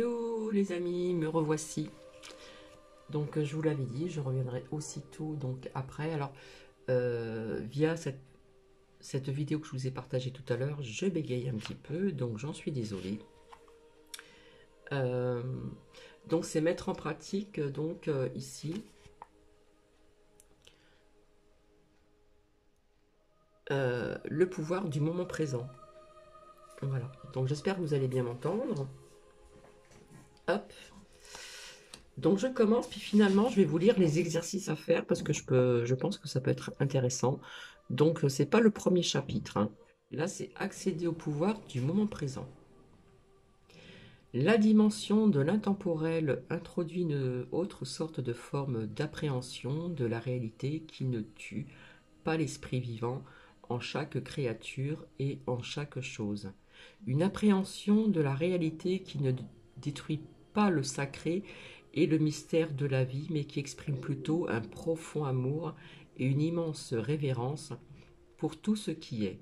Hello les amis, me revoici. Donc je vous l'avais dit, je reviendrai aussitôt donc après. Alors via cette vidéo que je vous ai partagée tout à l'heure, je bégaye un petit peu, donc j'en suis désolée. Donc c'est mettre en pratique donc ici le pouvoir du moment présent. Voilà, donc j'espère que vous allez bien m'entendre. Hop. Donc je commence, puis finalement je vais vous lire les exercices à faire parce que je pense que ça peut être intéressant. Donc c'est pas le premier chapitre, hein. Là c'est accéder au pouvoir du moment présent. La dimension de l'intemporel introduit une autre sorte de forme d'appréhension de la réalité qui ne tue pas l'esprit vivant en chaque créature et en chaque chose. Une appréhension de la réalité qui ne détruit pas le sacré et le mystère de la vie, mais qui exprime plutôt un profond amour et une immense révérence pour tout ce qui est.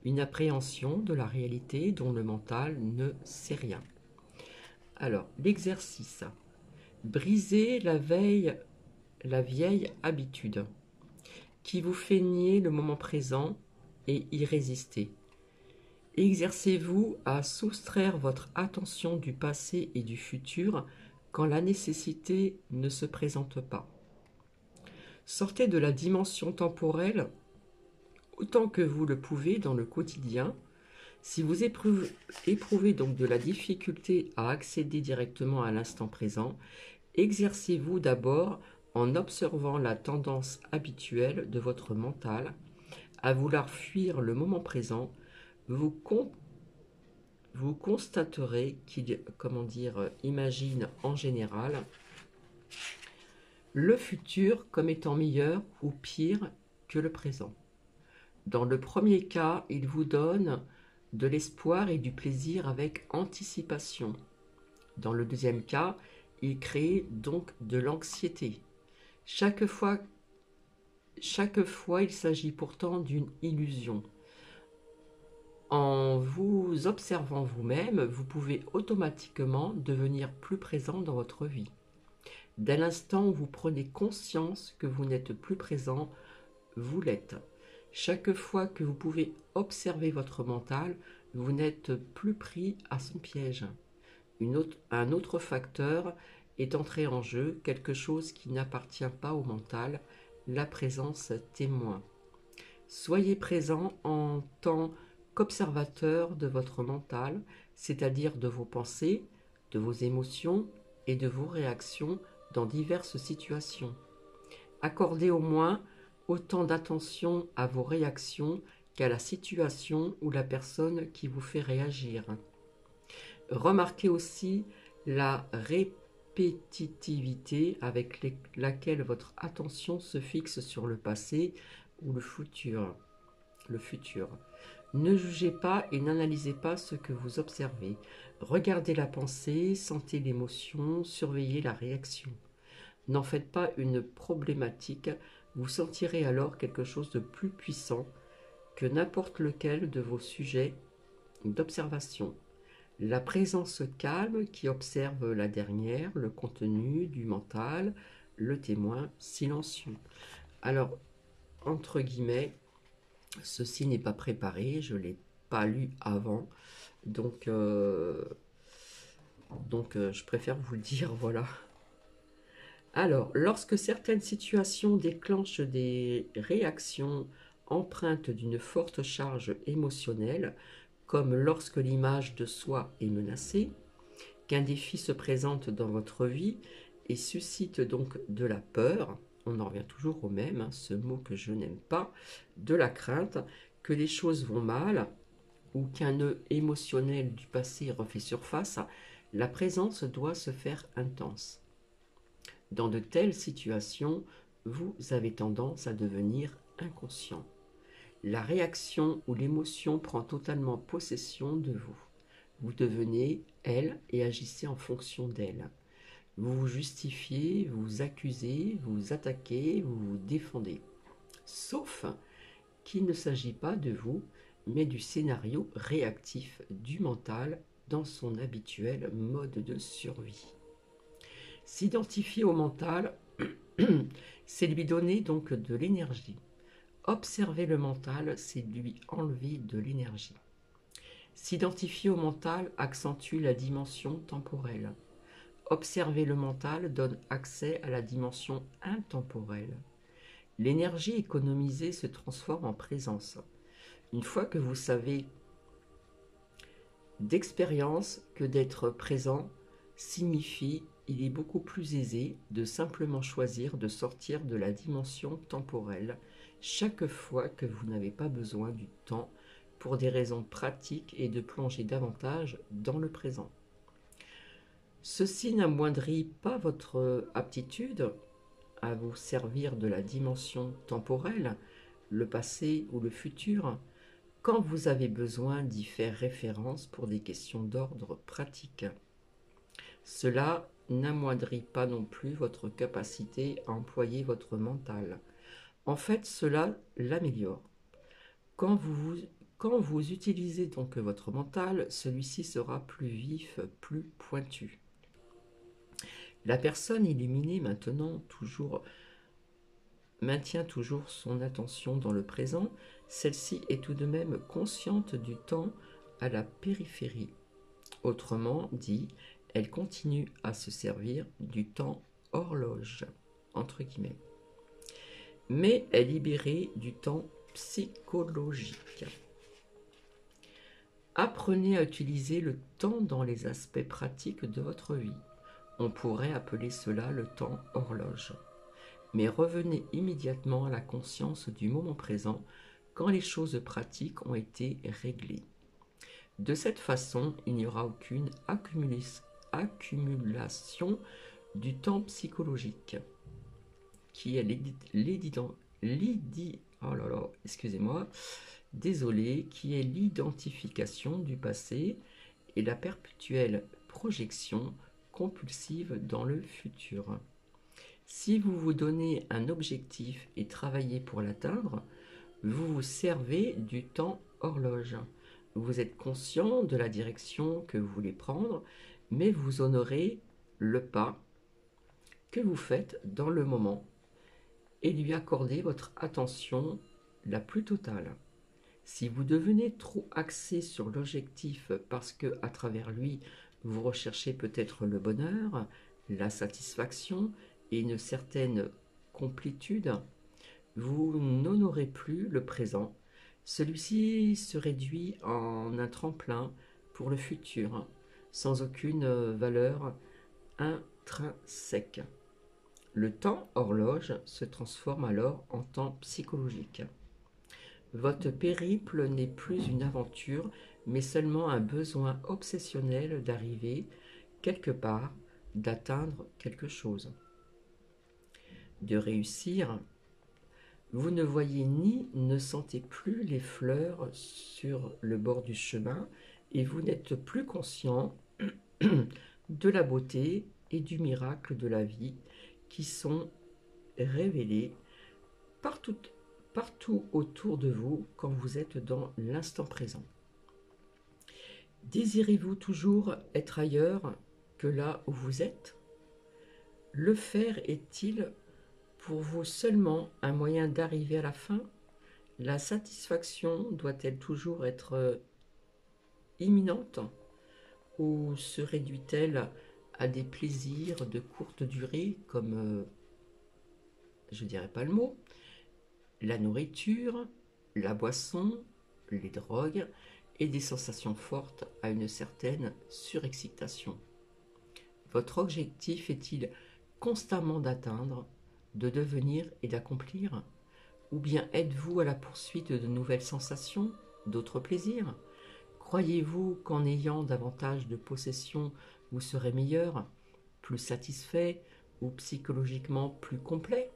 Une appréhension de la réalité dont le mental ne sait rien. Alors, l'exercice. Briser la vieille habitude qui vous fait nier le moment présent et y résister. Exercez-vous à soustraire votre attention du passé et du futur quand la nécessité ne se présente pas. Sortez de la dimension temporelle autant que vous le pouvez dans le quotidien. Si vous éprouvez donc de la difficulté à accéder directement à l'instant présent, exercez-vous d'abord en observant la tendance habituelle de votre mental à vouloir fuir le moment présent. Vous constaterez qu'il, imagine en général le futur comme étant meilleur ou pire que le présent. Dans le premier cas, il vous donne de l'espoir et du plaisir avec anticipation. Dans le deuxième cas, il crée donc de l'anxiété. Chaque fois, il s'agit pourtant d'une illusion. En vous observant vous-même, vous pouvez automatiquement devenir plus présent dans votre vie. Dès l'instant où vous prenez conscience que vous n'êtes plus présent, vous l'êtes. Chaque fois que vous pouvez observer votre mental, vous n'êtes plus pris à son piège. Un autre facteur est entré en jeu, quelque chose qui n'appartient pas au mental, la présence témoin. Soyez présent en tant qu'observateur de votre mental, c'est-à-dire de vos pensées, de vos émotions et de vos réactions dans diverses situations. Accordez au moins autant d'attention à vos réactions qu'à la situation ou la personne qui vous fait réagir. Remarquez aussi la répétitivité avec laquelle votre attention se fixe sur le passé ou le futur. Ne jugez pas et n'analysez pas ce que vous observez. Regardez la pensée, sentez l'émotion, surveillez la réaction. N'en faites pas une problématique, vous sentirez alors quelque chose de plus puissant que n'importe lequel de vos sujets d'observation. La présence calme qui observe la dernière, le contenu du mental, le témoin silencieux. Alors, entre guillemets, ceci n'est pas préparé, je ne l'ai pas lu avant, donc je préfère vous le dire, voilà. Alors, lorsque certaines situations déclenchent des réactions empreintes d'une forte charge émotionnelle, comme lorsque l'image de soi est menacée, qu'un défi se présente dans votre vie et suscite donc de la peur, on en revient toujours au même, hein, ce mot que je n'aime pas, de la crainte, que les choses vont mal ou qu'un nœud émotionnel du passé refait surface, la présence doit se faire intense. Dans de telles situations, vous avez tendance à devenir inconscient. La réaction ou l'émotion prend totalement possession de vous. Vous devenez elle et agissez en fonction d'elle. Vous vous justifiez, vous vous accusez, vous vous attaquez, vous vous défendez. Sauf qu'il ne s'agit pas de vous, mais du scénario réactif du mental dans son habituel mode de survie. S'identifier au mental, c'est lui donner donc de l'énergie. Observer le mental, c'est lui enlever de l'énergie. S'identifier au mental accentue la dimension temporelle. Observer le mental donne accès à la dimension intemporelle. L'énergie économisée se transforme en présence. Une fois que vous savez d'expérience que d'être présent signifie il est beaucoup plus aisé de simplement choisir de sortir de la dimension temporelle chaque fois que vous n'avez pas besoin du temps pour des raisons pratiques et de plonger davantage dans le présent. Ceci n'amoindrit pas votre aptitude à vous servir de la dimension temporelle, le passé ou le futur, quand vous avez besoin d'y faire référence pour des questions d'ordre pratique. Cela n'amoindrit pas non plus votre capacité à employer votre mental. En fait, cela l'améliore. Quand vous utilisez donc votre mental, celui-ci sera plus vif, plus pointu. La personne illuminée maintient toujours son attention dans le présent. Celle-ci est tout de même consciente du temps à la périphérie. Autrement dit, elle continue à se servir du temps horloge, entre guillemets. Mais est libérée du temps psychologique. Apprenez à utiliser le temps dans les aspects pratiques de votre vie. On pourrait appeler cela le temps horloge. Mais revenez immédiatement à la conscience du moment présent quand les choses pratiques ont été réglées. De cette façon, il n'y aura aucune accumulation du temps psychologique, qui est l'identification du passé et la perpétuelle projection compulsive dans le futur. Si vous vous donnez un objectif et travaillez pour l'atteindre, vous vous servez du temps horloge. Vous êtes conscient de la direction que vous voulez prendre, mais vous honorez le pas que vous faites dans le moment et lui accordez votre attention la plus totale. Si vous devenez trop axé sur l'objectif parce que, à travers lui, vous recherchez peut-être le bonheur, la satisfaction et une certaine complétude, vous n'honorez plus le présent. Celui-ci se réduit en un tremplin pour le futur, sans aucune valeur intrinsèque. Le temps horloge se transforme alors en temps psychologique. Votre périple n'est plus une aventure, mais seulement un besoin obsessionnel d'arriver quelque part, d'atteindre quelque chose, de réussir. Vous ne voyez ni ne sentez plus les fleurs sur le bord du chemin et vous n'êtes plus conscient de la beauté et du miracle de la vie qui sont révélés partout autour de vous quand vous êtes dans l'instant présent. Désirez-vous toujours être ailleurs que là où vous êtes? Le faire est-il pour vous seulement un moyen d'arriver à la fin? La satisfaction doit-elle toujours être imminente ou se réduit-elle à des plaisirs de courte durée comme, je ne dirais pas le mot, la nourriture, la boisson, les drogues et des sensations fortes à une certaine surexcitation? Votre objectif est-il constamment d'atteindre, de devenir et d'accomplir? Ou bien êtes-vous à la poursuite de nouvelles sensations, d'autres plaisirs? Croyez-vous qu'en ayant davantage de possessions, vous serez meilleur, plus satisfait ou psychologiquement plus complet?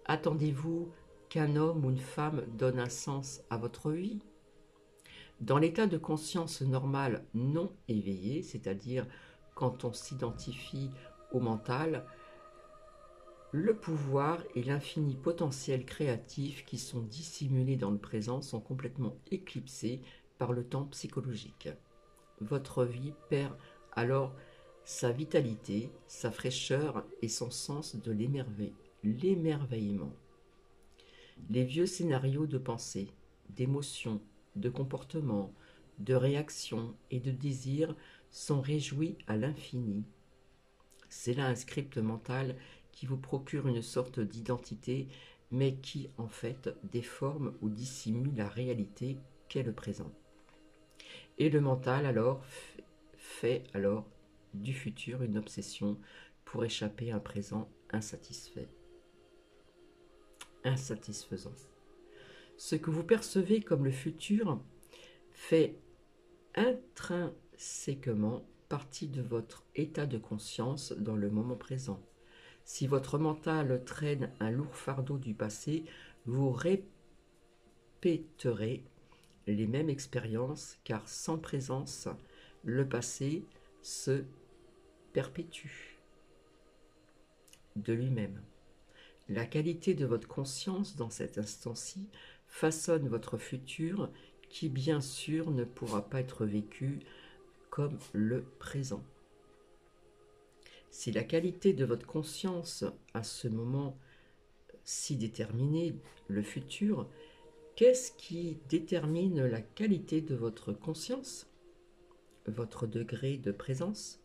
Attendez-vous qu'un homme ou une femme donne un sens à votre vie? Dans l'état de conscience normal non éveillé, c'est-à-dire quand on s'identifie au mental, le pouvoir et l'infini potentiel créatif qui sont dissimulés dans le présent sont complètement éclipsés par le temps psychologique. Votre vie perd alors sa vitalité, sa fraîcheur et son sens de l'émerveillement. Les vieux scénarios de pensée, d'émotions, de comportements, de réactions et de désirs sont réjouis à l'infini. C'est là un script mental qui vous procure une sorte d'identité, mais qui, en fait, déforme ou dissimule la réalité qu'est le présent. Et le mental, alors, fait alors du futur une obsession pour échapper à un présent insatisfaisant. Ce que vous percevez comme le futur fait intrinsèquement partie de votre état de conscience dans le moment présent. Si votre mental traîne un lourd fardeau du passé, vous répéterez les mêmes expériences, car sans présence, le passé se perpétue de lui-même. La qualité de votre conscience dans cet instant-ci façonne votre futur qui, bien sûr, ne pourra pas être vécu comme le présent. Si la qualité de votre conscience à ce moment si déterminé, le futur, qu'est-ce qui détermine la qualité de votre conscience? Votre degré de présence?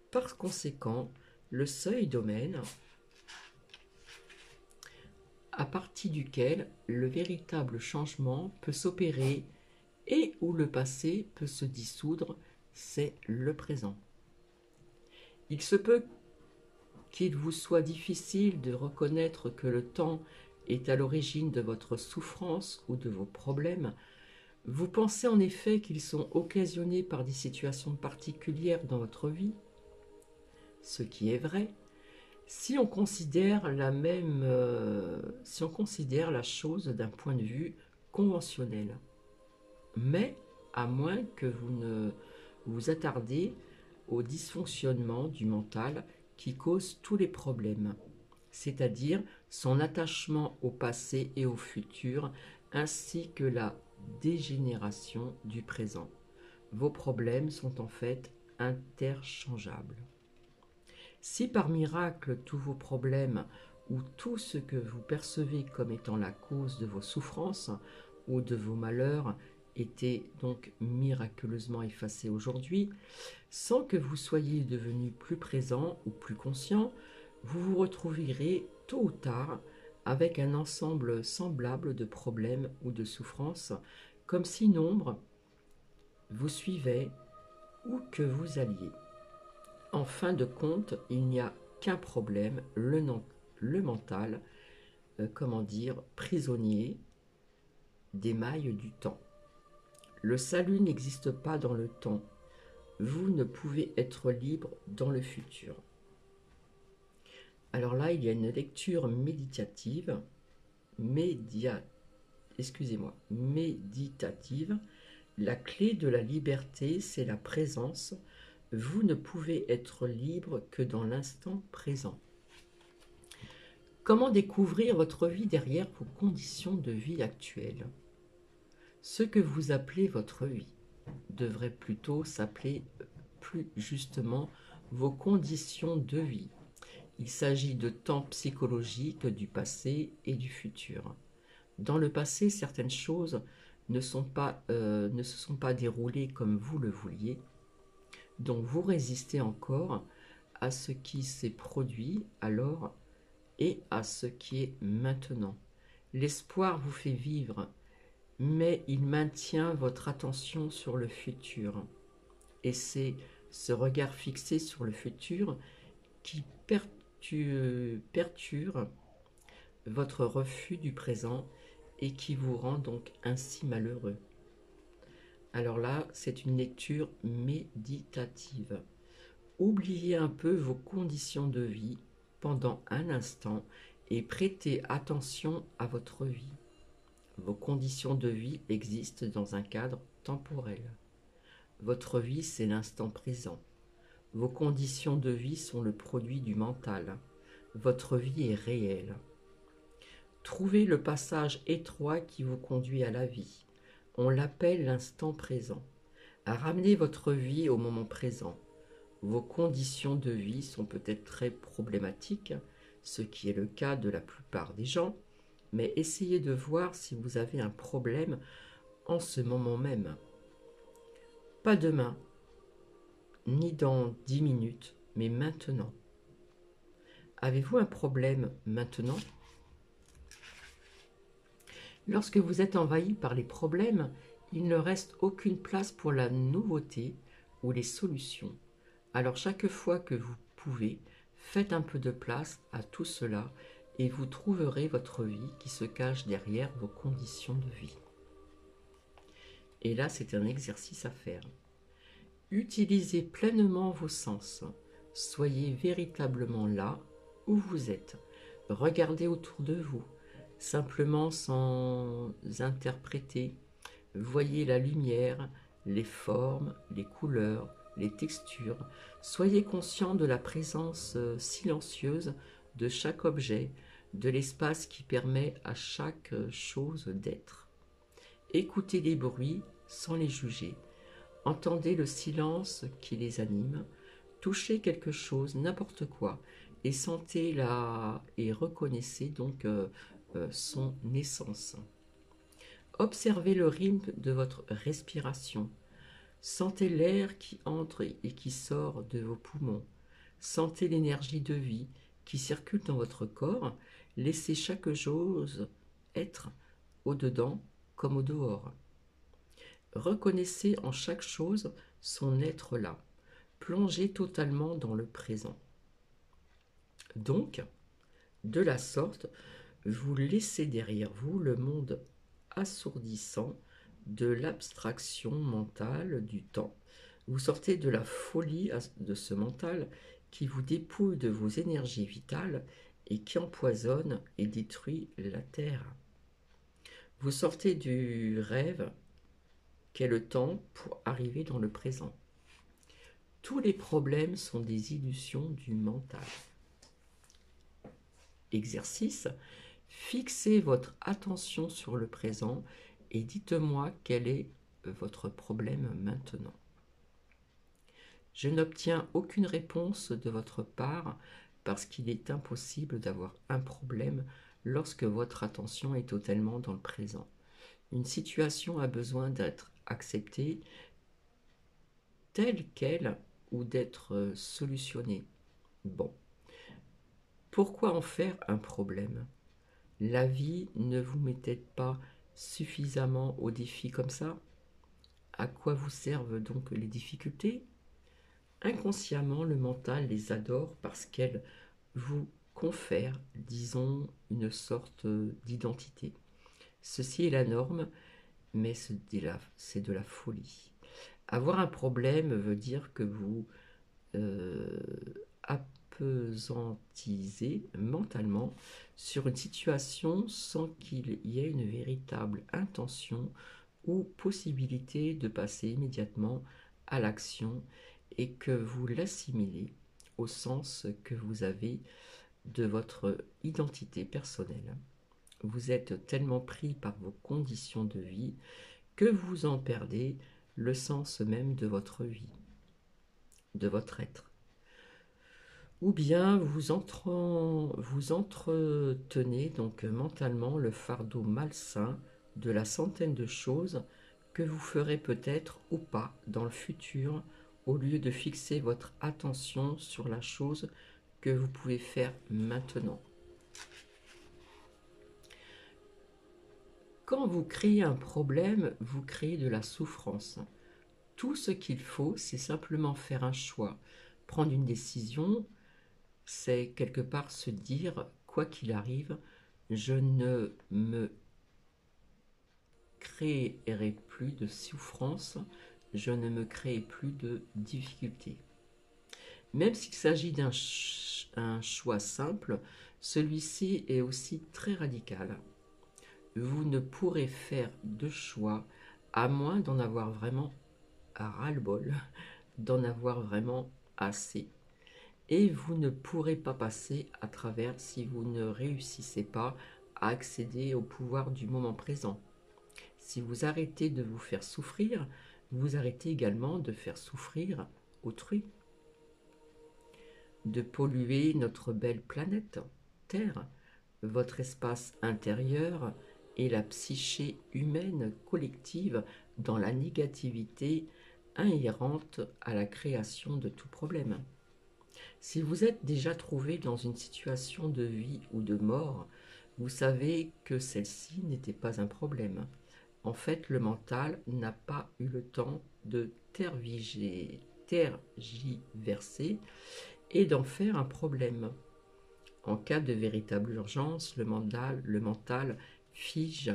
Par conséquent, le seuil domaine à partir duquel le véritable changement peut s'opérer et où le passé peut se dissoudre, c'est le présent. Il se peut qu'il vous soit difficile de reconnaître que le temps est à l'origine de votre souffrance ou de vos problèmes. Vous pensez en effet qu'ils sont occasionnés par des situations particulières dans votre vie, ce qui est vrai, si on considère la chose d'un point de vue conventionnel. Mais à moins que vous ne vous attardiez au dysfonctionnement du mental qui cause tous les problèmes, c'est-à-dire son attachement au passé et au futur, ainsi que la dégénération du présent. Vos problèmes sont en fait interchangeables. Si par miracle tous vos problèmes ou tout ce que vous percevez comme étant la cause de vos souffrances ou de vos malheurs était donc miraculeusement effacé aujourd'hui, sans que vous soyez devenu plus présent ou plus conscient, vous vous retrouverez tôt ou tard avec un ensemble semblable de problèmes ou de souffrances, comme si nombre vous suivait où que vous alliez. En fin de compte, il n'y a qu'un problème, le mental, prisonnier des mailles du temps. Le salut n'existe pas dans le temps. Vous ne pouvez être libre dans le futur. Alors là, il y a une lecture méditative. La clé de la liberté, c'est la présence. Vous ne pouvez être libre que dans l'instant présent. Comment découvrir votre vie derrière vos conditions de vie actuelles? Ce que vous appelez votre vie devrait plutôt s'appeler plus justement vos conditions de vie. Il s'agit de temps psychologiques du passé et du futur. Dans le passé, certaines choses ne se sont pas déroulées comme vous le vouliez, donc vous résistez encore à ce qui s'est produit alors et à ce qui est maintenant. L'espoir vous fait vivre, mais il maintient votre attention sur le futur. Et c'est ce regard fixé sur le futur qui perturbe votre refus du présent et qui vous rend donc ainsi malheureux. Alors là, c'est une lecture méditative. Oubliez un peu vos conditions de vie pendant un instant et prêtez attention à votre vie. Vos conditions de vie existent dans un cadre temporel. Votre vie, c'est l'instant présent. Vos conditions de vie sont le produit du mental. Votre vie est réelle. Trouvez le passage étroit qui vous conduit à la vie. On l'appelle l'instant présent. Ramenez votre vie au moment présent. Vos conditions de vie sont peut-être très problématiques, ce qui est le cas de la plupart des gens, mais essayez de voir si vous avez un problème en ce moment même. Pas demain, ni dans 10 minutes, mais maintenant. Avez-vous un problème maintenant? Lorsque vous êtes envahi par les problèmes, il ne reste aucune place pour la nouveauté ou les solutions. Alors chaque fois que vous pouvez, faites un peu de place à tout cela et vous trouverez votre vie qui se cache derrière vos conditions de vie. Et là, c'est un exercice à faire. Utilisez pleinement vos sens. Soyez véritablement là où vous êtes. Regardez autour de vous, simplement sans interpréter. Voyez la lumière, les formes, les couleurs, les textures. Soyez conscient de la présence silencieuse de chaque objet, de l'espace qui permet à chaque chose d'être. Écoutez les bruits sans les juger. Entendez le silence qui les anime. Touchez quelque chose, n'importe quoi, et sentez-la et reconnaissez donc son essence. Observez le rythme de votre respiration. Sentez l'air qui entre et qui sort de vos poumons. Sentez l'énergie de vie qui circule dans votre corps. Laissez chaque chose être au-dedans comme au dehors. Reconnaissez en chaque chose son être là. Plongez totalement dans le présent. Donc, de la sorte, vous laissez derrière vous le monde assourdissant de l'abstraction mentale du temps. Vous sortez de la folie de ce mental qui vous dépouille de vos énergies vitales et qui empoisonne et détruit la terre. Vous sortez du rêve qu'est le temps pour arriver dans le présent. Tous les problèmes sont des illusions du mental. Exercice, fixez votre attention sur le présent et dites-moi quel est votre problème maintenant. Je n'obtiens aucune réponse de votre part parce qu'il est impossible d'avoir un problème lorsque votre attention est totalement dans le présent. Une situation a besoin d'être acceptée telle qu'elle ou d'être solutionnée. Bon. Pourquoi en faire un problème? La vie ne vous mettait pas suffisamment au défi comme ça? À quoi vous servent donc les difficultés? Inconsciemment, le mental les adore parce qu'elles vous confèrent, disons, une sorte d'identité. Ceci est la norme, mais c'est de la folie. Avoir un problème veut dire que vous appesantisez mentalement sur une situation sans qu'il y ait une véritable intention ou possibilité de passer immédiatement à l'action et que vous l'assimilez au sens que vous avez de votre identité personnelle. Vous êtes tellement pris par vos conditions de vie que vous en perdez le sens même de votre vie, de votre être. Ou bien vous entretenez donc mentalement le fardeau malsain de la centaine de choses que vous ferez peut-être ou pas dans le futur au lieu de fixer votre attention sur la chose que vous pouvez faire maintenant. Quand vous créez un problème, vous créez de la souffrance. Tout ce qu'il faut, c'est simplement faire un choix, prendre une décision, c'est quelque part se dire, quoi qu'il arrive, je ne me créerai plus de souffrance, je ne me crée plus de difficultés. Même s'il s'agit d'un choix simple, celui-ci est aussi très radical. Vous ne pourrez faire de choix à moins d'en avoir vraiment ras-le-bol, d'en avoir vraiment assez. Et vous ne pourrez pas passer à travers si vous ne réussissez pas à accéder au pouvoir du moment présent. Si vous arrêtez de vous faire souffrir, vous arrêtez également de faire souffrir autrui, de polluer notre belle planète, Terre, votre espace intérieur et la psyché humaine collective dans la négativité inhérente à la création de tout problème. Si vous êtes déjà trouvé dans une situation de vie ou de mort, vous savez que celle-ci n'était pas un problème. En fait, le mental n'a pas eu le temps de tergiverser et d'en faire un problème. En cas de véritable urgence, le mental fige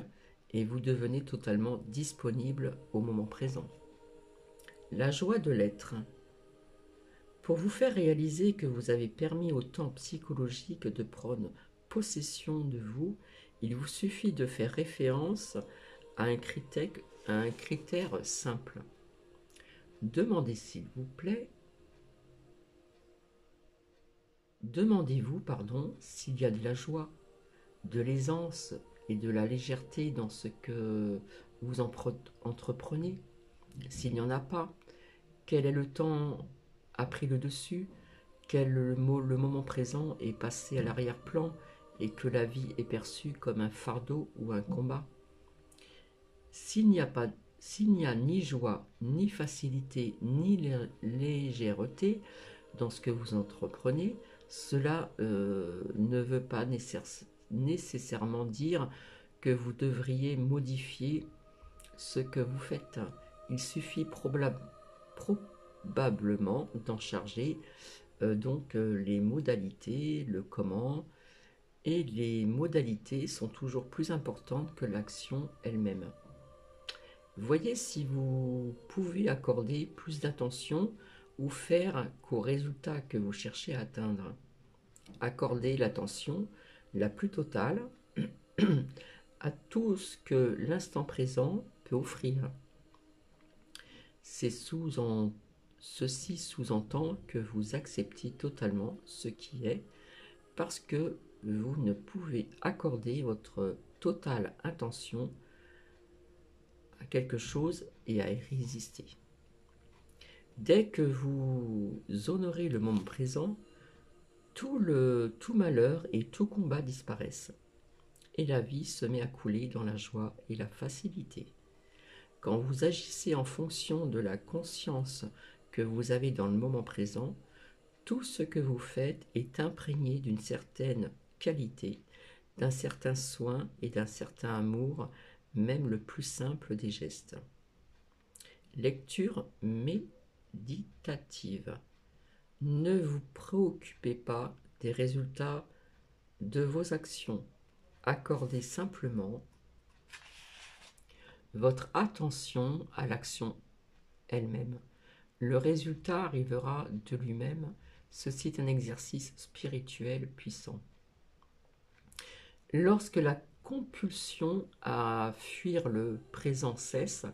et vous devenez totalement disponible au moment présent. La joie de l'être. Pour vous faire réaliser que vous avez permis au temps psychologique de prendre possession de vous, il vous suffit de faire référence à un critère simple. Demandez s'il vous plaît, demandez-vous, s'il y a de la joie, de l'aisance et de la légèreté dans ce que vous entreprenez. S'il n'y en a pas, quel est le temps a pris le dessus, le moment présent est passé à l'arrière-plan et que la vie est perçue comme un fardeau ou un combat. S'il n'y a ni joie, ni facilité, ni légèreté dans ce que vous entreprenez, cela ne veut pas nécessairement dire que vous devriez modifier ce que vous faites. Il suffit probablement d'en charger les modalités, le comment, et les modalités sont toujours plus importantes que l'action elle-même. Voyez si vous pouvez accorder plus d'attention ou faire qu'au résultat que vous cherchez à atteindre. Accordez l'attention la plus totale à tout ce que l'instant présent peut offrir. Ceci sous-entend que vous acceptez totalement ce qui est parce que vous ne pouvez accorder votre totale intention à quelque chose et à y résister. Dès que vous honorez le moment présent, tout malheur et tout combat disparaissent et la vie se met à couler dans la joie et la facilité. Quand vous agissez en fonction de la conscience que vous avez dans le moment présent, tout ce que vous faites est imprégné d'une certaine qualité, d'un certain soin et d'un certain amour, même le plus simple des gestes. Lecture méditative. Ne vous préoccupez pas des résultats de vos actions. Accordez simplement votre attention à l'action elle-même. Le résultat arrivera de lui-même. Ceci est un exercice spirituel puissant. Lorsque la compulsion à fuir le présent cesse,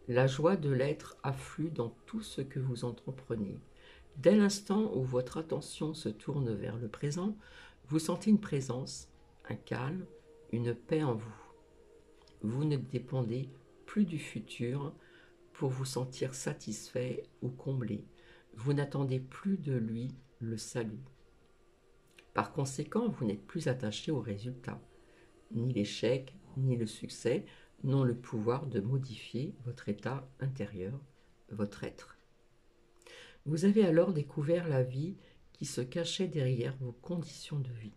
la joie de l'être afflue dans tout ce que vous entreprenez. Dès l'instant où votre attention se tourne vers le présent, vous sentez une présence, un calme, une paix en vous. Vous ne dépendez plus du futur pour vous sentir satisfait ou comblé. Vous n'attendez plus de lui le salut. Par conséquent, vous n'êtes plus attaché au résultat. Ni l'échec, ni le succès n'ont le pouvoir de modifier votre état intérieur, votre être. Vous avez alors découvert la vie qui se cachait derrière vos conditions de vie.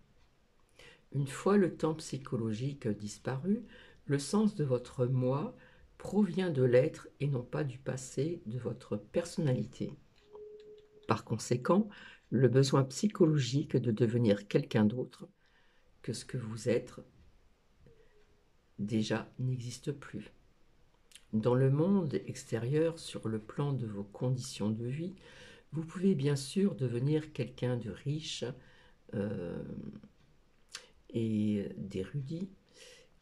Une fois le temps psychologique disparu, le sens de votre moi provient de l'être et non pas du passé de votre personnalité. Par conséquent, le besoin psychologique de devenir quelqu'un d'autre que ce que vous êtes déjà n'existe plus. Dans le monde extérieur, sur le plan de vos conditions de vie, vous pouvez bien sûr devenir quelqu'un de riche et d'érudit,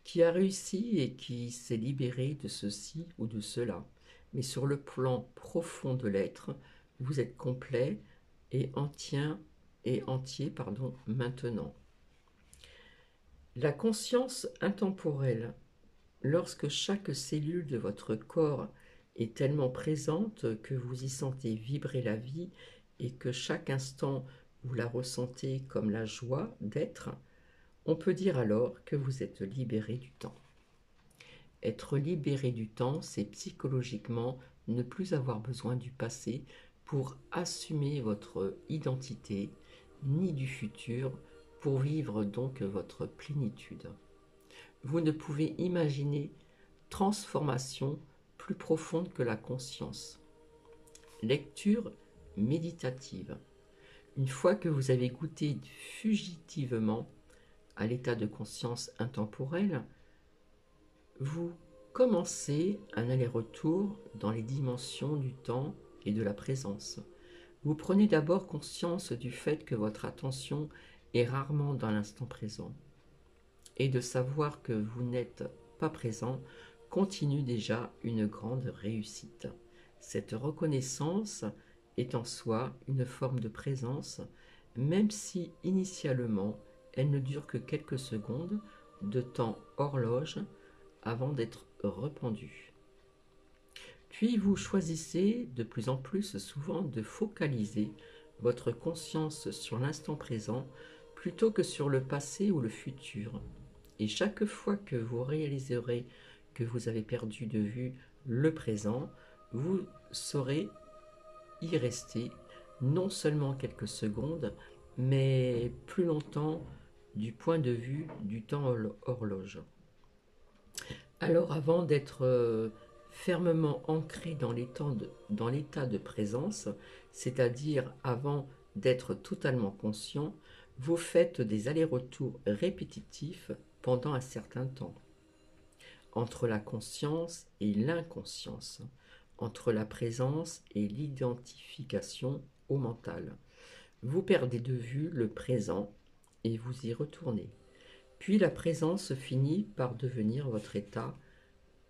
qui a réussi et qui s'est libéré de ceci ou de cela. Mais sur le plan profond de l'être, vous êtes complet et entier maintenant. La conscience intemporelle, lorsque chaque cellule de votre corps est tellement présente que vous y sentez vibrer la vie et que chaque instant vous la ressentez comme la joie d'être, on peut dire alors que vous êtes libéré du temps. Être libéré du temps, c'est psychologiquement ne plus avoir besoin du passé pour assumer votre identité, ni du futur, pour vivre donc votre plénitude. Vous ne pouvez imaginer transformation plus profonde que la conscience. Lecture méditative. Une fois que vous avez goûté fugitivement à l'état de conscience intemporel, vous commencez un aller-retour dans les dimensions du temps et de la présence. Vous prenez d'abord conscience du fait que votre attention est rarement dans l'instant présent. Et de savoir que vous n'êtes pas présent continue déjà une grande réussite. Cette reconnaissance est en soi une forme de présence, même si initialement elle ne dure que quelques secondes de temps horloge avant d'être rependue. Puis vous choisissez de plus en plus souvent de focaliser votre conscience sur l'instant présent plutôt que sur le passé ou le futur. Et chaque fois que vous réaliserez que vous avez perdu de vue le présent, vous saurez y rester non seulement quelques secondes, mais plus longtemps du point de vue du temps horloge. Alors avant d'être fermement ancré dans l'état de présence, c'est-à-dire avant d'être totalement conscient, vous faites des allers-retours répétitifs pendant un certain temps, entre la conscience et l'inconscience, entre la présence et l'identification au mental. Vous perdez de vue le présent et vous y retournez. Puis la présence finit par devenir votre état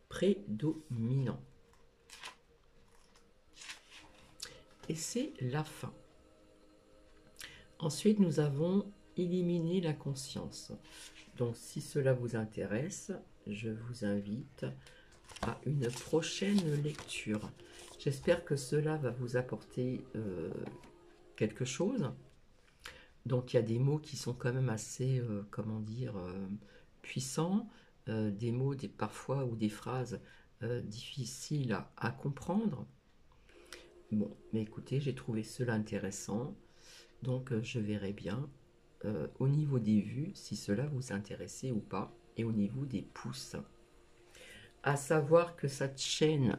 prédominant. Et c'est la fin. Ensuite, nous avons éliminé la conscience. Donc, si cela vous intéresse, je vous invite à une prochaine lecture. J'espère que cela va vous apporter quelque chose. Donc, il y a des mots qui sont quand même assez, puissants, des mots parfois ou des phrases difficiles à comprendre. Bon, mais écoutez, j'ai trouvé cela intéressant, donc je verrai bien au niveau des vues si cela vous intéressait ou pas, et au niveau des pouces. À savoir que cette chaîne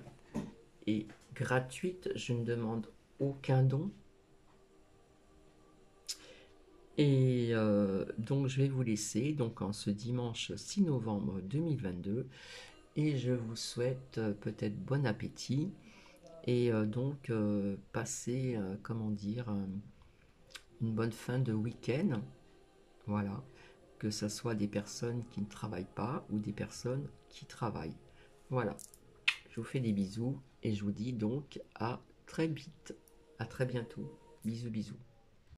est gratuite, je ne demande aucun don. Et donc je vais vous laisser donc en ce dimanche 6 novembre 2022 et je vous souhaite peut-être bon appétit et donc passez une bonne fin de week-end, voilà, que ce soit des personnes qui ne travaillent pas ou des personnes qui travaillent. Voilà, je vous fais des bisous et je vous dis donc à très vite, à très bientôt. Bisous bisous.